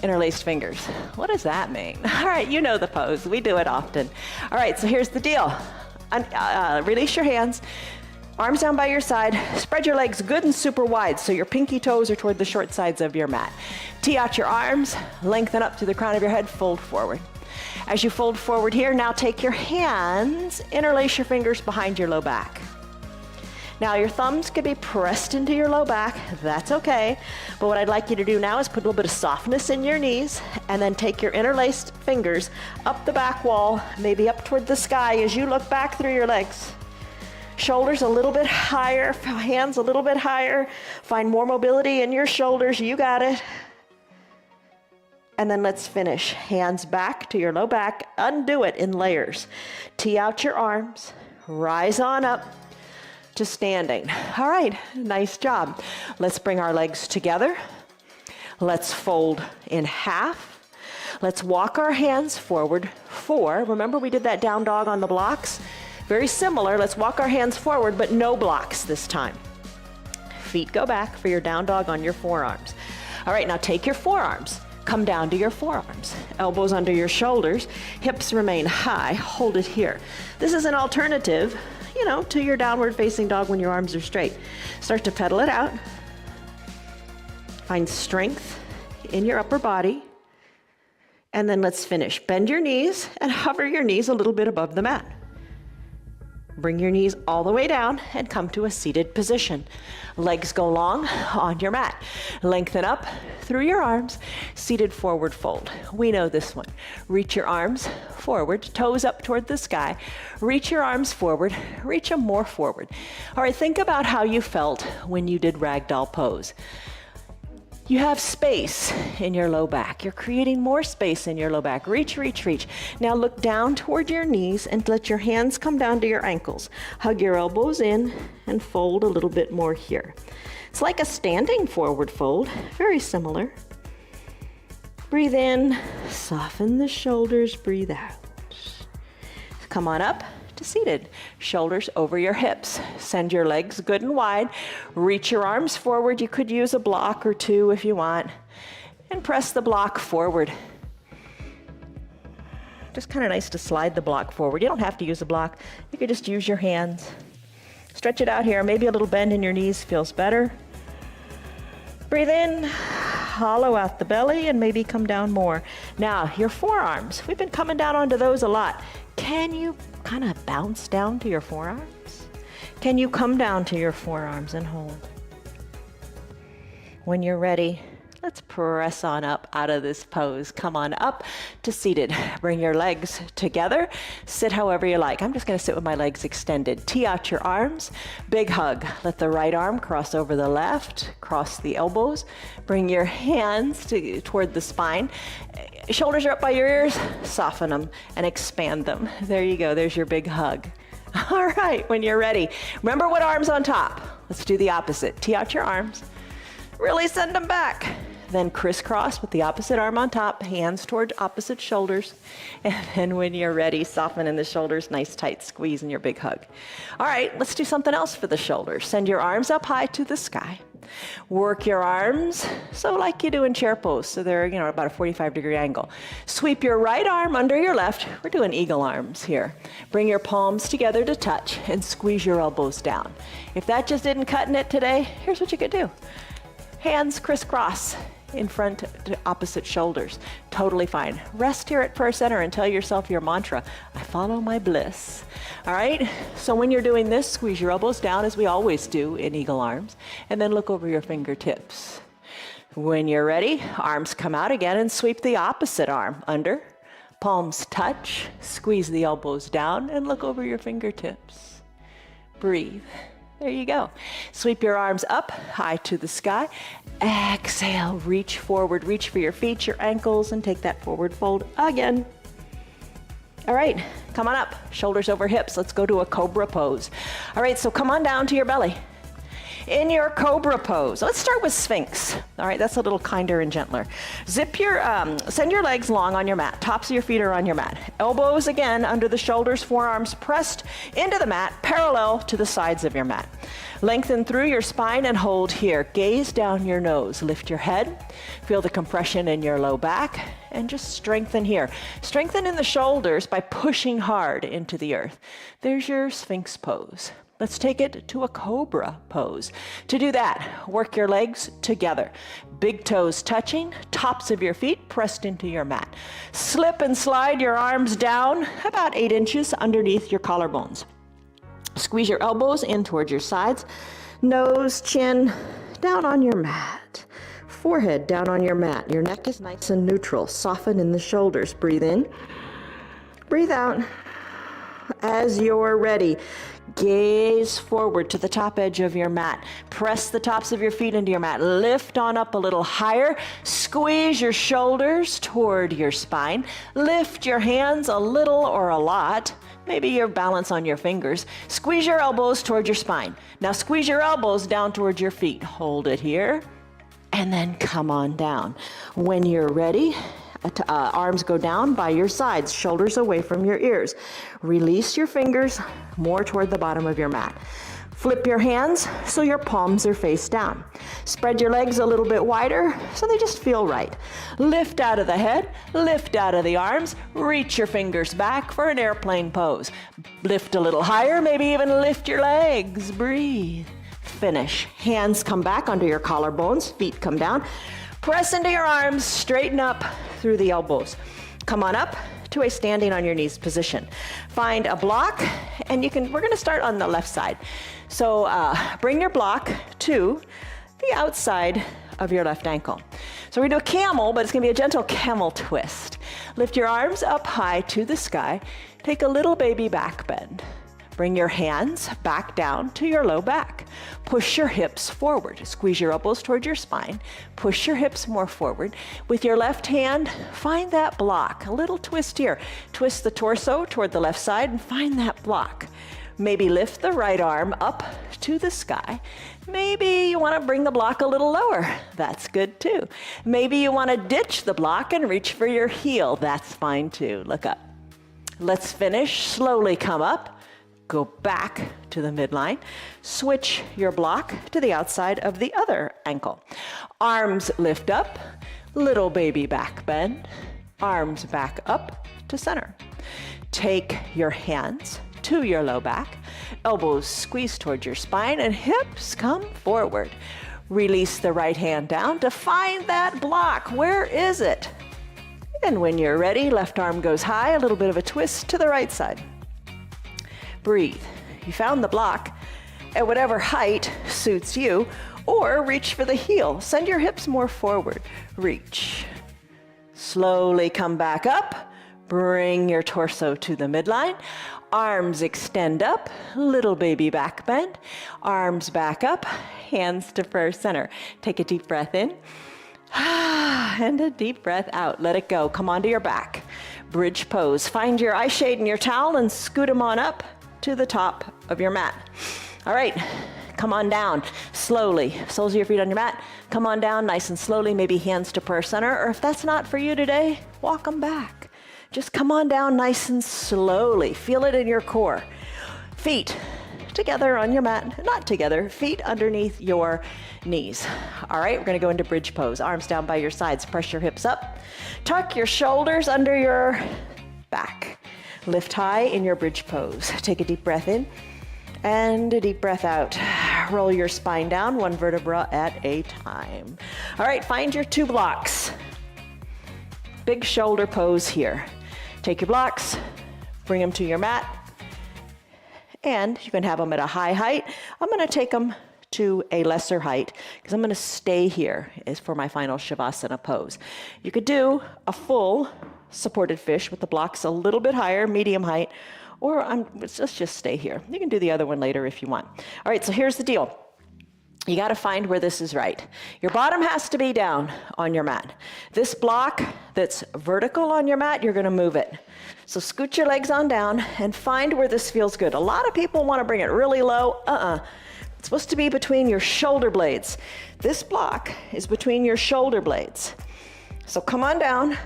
interlaced fingers. What does that mean? All right, you know the pose. We do it often. All right, so here's the deal. Release your hands. Arms down by your side. Spread your legs good and super wide so your pinky toes are toward the short sides of your mat. Tee out your arms, lengthen up to the crown of your head, fold forward. As you fold forward here, now take your hands, interlace your fingers behind your low back. Now your thumbs could be pressed into your low back, that's okay. But what I'd like you to do now is put a little bit of softness in your knees and then take your interlaced fingers up the back wall, maybe up toward the sky as you look back through your legs. Shoulders a little bit higher, hands a little bit higher. Find more mobility in your shoulders, you got it. And then let's finish. Hands back to your low back, undo it in layers. Tee out your arms, rise on up to standing. All right, nice job. Let's bring our legs together. Let's fold in half. Let's walk our hands forward, 4. Remember we did that down dog on the blocks? Very similar, let's walk our hands forward, but no blocks this time. Feet go back for your down dog on your forearms. All right, now take your forearms, come down to your forearms. Elbows under your shoulders, hips remain high, hold it here. This is an alternative, to your downward facing dog when your arms are straight. Start to pedal it out. Find strength in your upper body. And then let's finish. Bend your knees and hover your knees a little bit above the mat. Bring your knees all the way down and come to a seated position. Legs go long on your mat. Lengthen up through your arms, seated forward fold. We know this one. Reach your arms forward, toes up toward the sky. Reach your arms forward, reach them more forward. All right, think about how you felt when you did ragdoll pose. You have space in your low back. You're creating more space in your low back. Reach, reach, reach. Now look down toward your knees and let your hands come down to your ankles. Hug your elbows in and fold a little bit more here. It's like a standing forward fold, very similar. Breathe in, soften the shoulders, breathe out. Come on up to seated. Shoulders over your hips. Send your legs good and wide. Reach your arms forward. You could use a block or 2 if you want. And press the block forward. Just kind of nice to slide the block forward. You don't have to use a block. You could just use your hands. Stretch it out here. Maybe a little bend in your knees feels better. Breathe in, hollow out the belly, and maybe come down more. Now, your forearms. We've been coming down onto those a lot. Can you kind of bounce down to your forearms? Can you come down to your forearms and hold? When you're ready, let's press on up out of this pose. Come on up to seated. Bring your legs together. Sit however you like. I'm just going to sit with my legs extended. Tee out your arms. Big hug. Let the right arm cross over the left. Cross the elbows. Bring your hands toward the spine. Shoulders are up by your ears. Soften them and expand them. There you go. There's your big hug. All right, when you're ready, remember what arm's on top. Let's do the opposite. Tee out your arms. Really send them back. Then crisscross with the opposite arm on top, hands toward opposite shoulders. And then when you're ready, soften in the shoulders, nice tight squeeze in your big hug. All right, let's do something else for the shoulders. Send your arms up high to the sky. Work your arms, so like you do in chair pose, so they're, about a 45-degree angle. Sweep your right arm under your left. We're doing eagle arms here. Bring your palms together to touch and squeeze your elbows down. If that just isn't cutting it today, here's what you could do. Hands crisscross in front to opposite shoulders. Totally fine. Rest here at prayer center and tell yourself your mantra, I follow my bliss. All right? So when you're doing this, squeeze your elbows down as we always do in eagle arms, and then look over your fingertips. When you're ready, arms come out again and sweep the opposite arm under. Palms touch, squeeze the elbows down, and look over your fingertips. Breathe. There you go. Sweep your arms up, high to the sky. Exhale, reach forward, reach for your feet, your ankles, and take that forward fold again. All right, come on up, shoulders over hips. Let's go to a cobra pose. All right, so come on down to your belly. In your cobra pose, let's start with Sphinx. All right, that's a little kinder and gentler. Send your legs long on your mat. Tops of your feet are on your mat. Elbows again under the shoulders, forearms pressed into the mat, parallel to the sides of your mat. Lengthen through your spine and hold here. Gaze down your nose. Lift your head. Feel the compression in your low back and just strengthen here. Strengthen in the shoulders by pushing hard into the earth. There's your Sphinx pose. Let's take it to a cobra pose. To do that, work your legs together. Big toes touching, tops of your feet pressed into your mat. Slip and slide your arms down about 8 inches underneath your collarbones. Squeeze your elbows in towards your sides. Nose, chin, down on your mat. Forehead down on your mat. Your neck is nice and neutral. Soften in the shoulders. Breathe in. Breathe out. As you're ready, gaze forward to the top edge of your mat. Press the tops of your feet into your mat. Lift on up a little higher. Squeeze your shoulders toward your spine. Lift your hands a little or a lot. Maybe your balance on your fingers. Squeeze your elbows toward your spine. Now squeeze your elbows down towards your feet. Hold it here. And then come on down. When you're ready, arms go down by your sides, shoulders away from your ears. Release your fingers more toward the bottom of your mat. Flip your hands so your palms are face down. Spread your legs a little bit wider so they just feel right. Lift out of the head, lift out of the arms, reach your fingers back for an airplane pose. Lift a little higher, maybe even lift your legs. Breathe. Finish. Hands come back under your collarbones, feet come down. Press into your arms, straighten up through the elbows. Come on up to a standing on your knees position. Find a block, and we're gonna start on the left side. So bring your block to the outside of your left ankle. So we're gonna do a camel, but it's gonna be a gentle camel twist. Lift your arms up high to the sky. Take a little baby back bend. Bring your hands back down to your low back. Push your hips forward. Squeeze your elbows toward your spine. Push your hips more forward. With your left hand, find that block. A little twist here. Twist the torso toward the left side and find that block. Maybe lift the right arm up to the sky. Maybe you want to bring the block a little lower. That's good too. Maybe you want to ditch the block and reach for your heel. That's fine too. Look up. Let's finish. Slowly come up. Go back to the midline. Switch your block to the outside of the other ankle. Arms lift up, little baby back bend. Arms back up to center. Take your hands to your low back. Elbows squeeze towards your spine and hips come forward. Release the right hand down to find that block. Where is it? And when you're ready, left arm goes high, a little bit of a twist to the right side. Breathe. You found the block at whatever height suits you, or reach for the heel. Send your hips more forward. Reach. Slowly come back up. Bring your torso to the midline. Arms extend up. Little baby back bend. Arms back up. Hands to first center. Take a deep breath in. And a deep breath out. Let it go. Come onto your back. Bridge pose. Find your eye shade and your towel and scoot them on up to the top of your mat. All right, come on down slowly. Soles of your feet on your mat. Come on down nice and slowly, maybe hands to prayer center, or if that's not for you today, walk them back. Just come on down nice and slowly. Feel it in your core. Feet together on your mat, not together, feet underneath your knees. All right, we're gonna go into bridge pose. Arms down by your sides, press your hips up. Tuck your shoulders under your back. Lift high in your bridge pose. Take a deep breath in and a deep breath out. Roll your spine down, one vertebra at a time. All right, find your 2 blocks. Big shoulder pose here. Take your blocks, bring them to your mat, and you can have them at a high height. I'm gonna take them to a lesser height because I'm gonna stay here is for my final Shavasana pose. You could do a full supported fish with the blocks a little bit higher, medium height, or let's just stay here. You can do the other one later if you want. All right, so here's the deal. You got to find where this is right. Your bottom has to be down on your mat. This block that's vertical on your mat, you're going to move it. So scoot your legs on down and find where this feels good. A lot of people want to bring it really low. It's supposed to be between your shoulder blades. This block is between your shoulder blades. So come on down.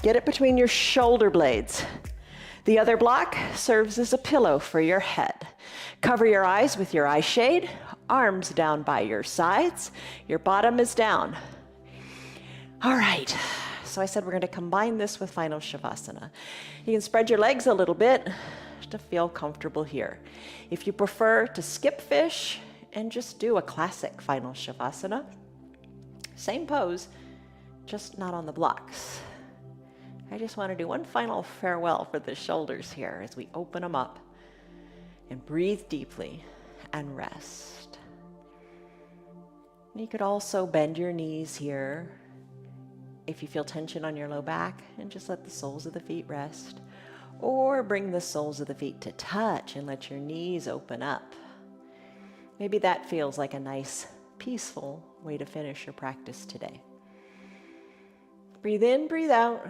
Get it between your shoulder blades. The other block serves as a pillow for your head. Cover your eyes with your eye shade, arms down by your sides. Your bottom is down. All right, so I said we're going to combine this with final Shavasana. You can spread your legs a little bit to feel comfortable here. If you prefer to skip fish and just do a classic final Shavasana, same pose, just not on the blocks. I just want to do one final farewell for the shoulders here as we open them up and breathe deeply and rest. You could also bend your knees here if you feel tension on your low back and just let the soles of the feet rest, or bring the soles of the feet to touch and let your knees open up. Maybe that feels like a nice, peaceful way to finish your practice today. Breathe in, breathe out.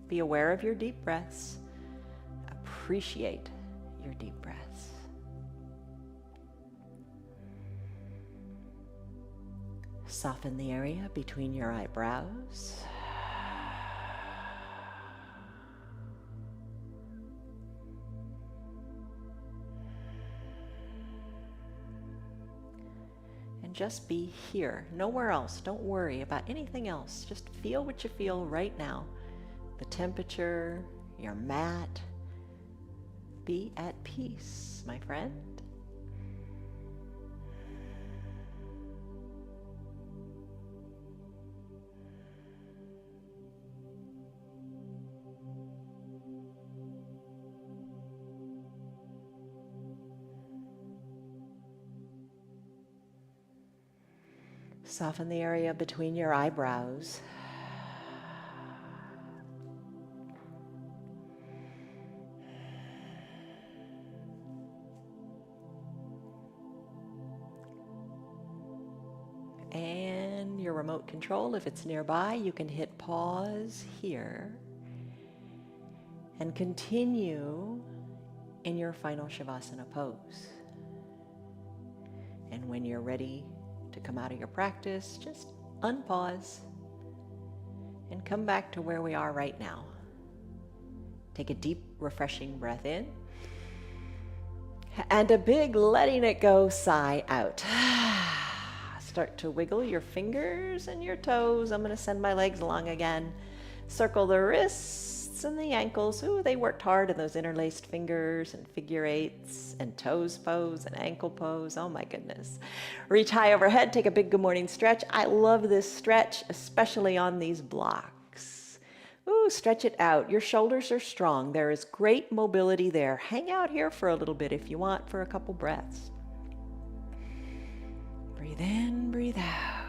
Be aware of your deep breaths. Appreciate your deep breaths. Soften the area between your eyebrows. And just be here, nowhere else. Don't worry about anything else. Just feel what you feel right now. The temperature, your mat. Be at peace, my friend. Soften the area between your eyebrows. And your remote control, if it's nearby, you can hit pause here and continue in your final Shavasana pose. And when you're ready to come out of your practice, just unpause and come back to where we are right now. Take a deep, refreshing breath in and a big letting it go sigh out. Start to wiggle your fingers and your toes. I'm going to send my legs along again. Circle the wrists and the ankles. Ooh, they worked hard in those interlaced fingers and figure eights and toes pose and ankle pose. Oh my goodness. Reach high overhead. Take a big good morning stretch. I love this stretch, especially on these blocks. Ooh, stretch it out. Your shoulders are strong. There is great mobility there. Hang out here for a little bit if you want for a couple breaths. Breathe in, breathe out.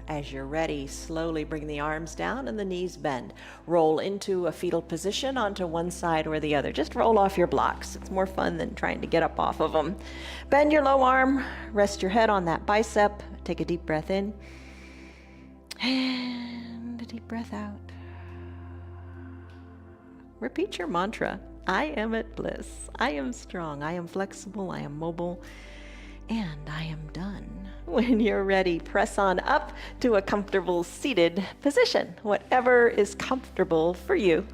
As you're ready, slowly bring the arms down and the knees bend. Roll into a fetal position onto one side or the other. Just roll off your blocks. It's more fun than trying to get up off of them. Bend your low arm. Rest your head on that bicep. Take a deep breath in. And a deep breath out. Repeat your mantra. I am at bliss. I am strong. I am flexible. I am mobile. And I am done. When you're ready, press on up to a comfortable seated position, whatever is comfortable for you.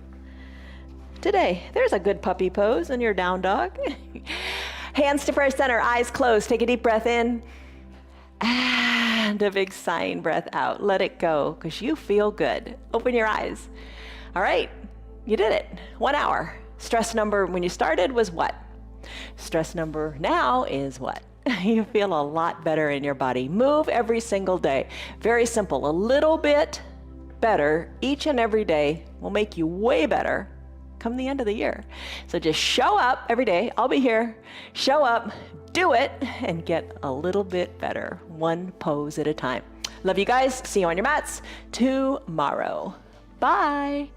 Today, there's a good puppy pose in your down dog. Hands to prayer center, eyes closed. Take a deep breath in and a big sighing breath out. Let it go because you feel good. Open your eyes. All right, you did it. 1 hour. Stress number when you started was what? Stress number now is what? You feel a lot better in your body. Move every single day. Very simple. A little bit better each and every day will make you way better come the end of the year. So just show up every day. I'll be here. Show up, do it, and get a little bit better. One pose at a time. Love you guys. See you on your mats tomorrow. Bye.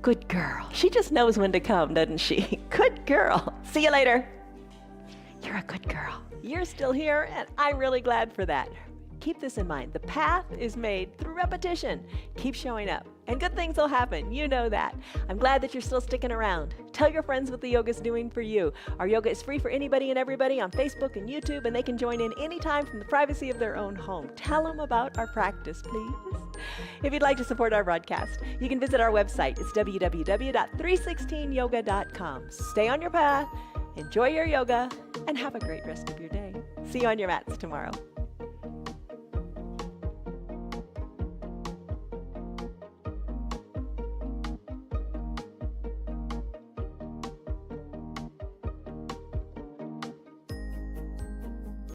Good girl. She just knows when to come, doesn't she? Good girl. See you later. You're a good girl. You're still here, and I'm really glad for that. Keep this in mind. The path is made through repetition. Keep showing up, and good things will happen. You know that. I'm glad that you're still sticking around. Tell your friends what the yoga's doing for you. Our yoga is free for anybody and everybody on Facebook and YouTube, and they can join in anytime from the privacy of their own home. Tell them about our practice, please. If you'd like to support our broadcast, you can visit our website. It's www.316yoga.com. Stay on your path, enjoy your yoga, and have a great rest of your day. See you on your mats tomorrow.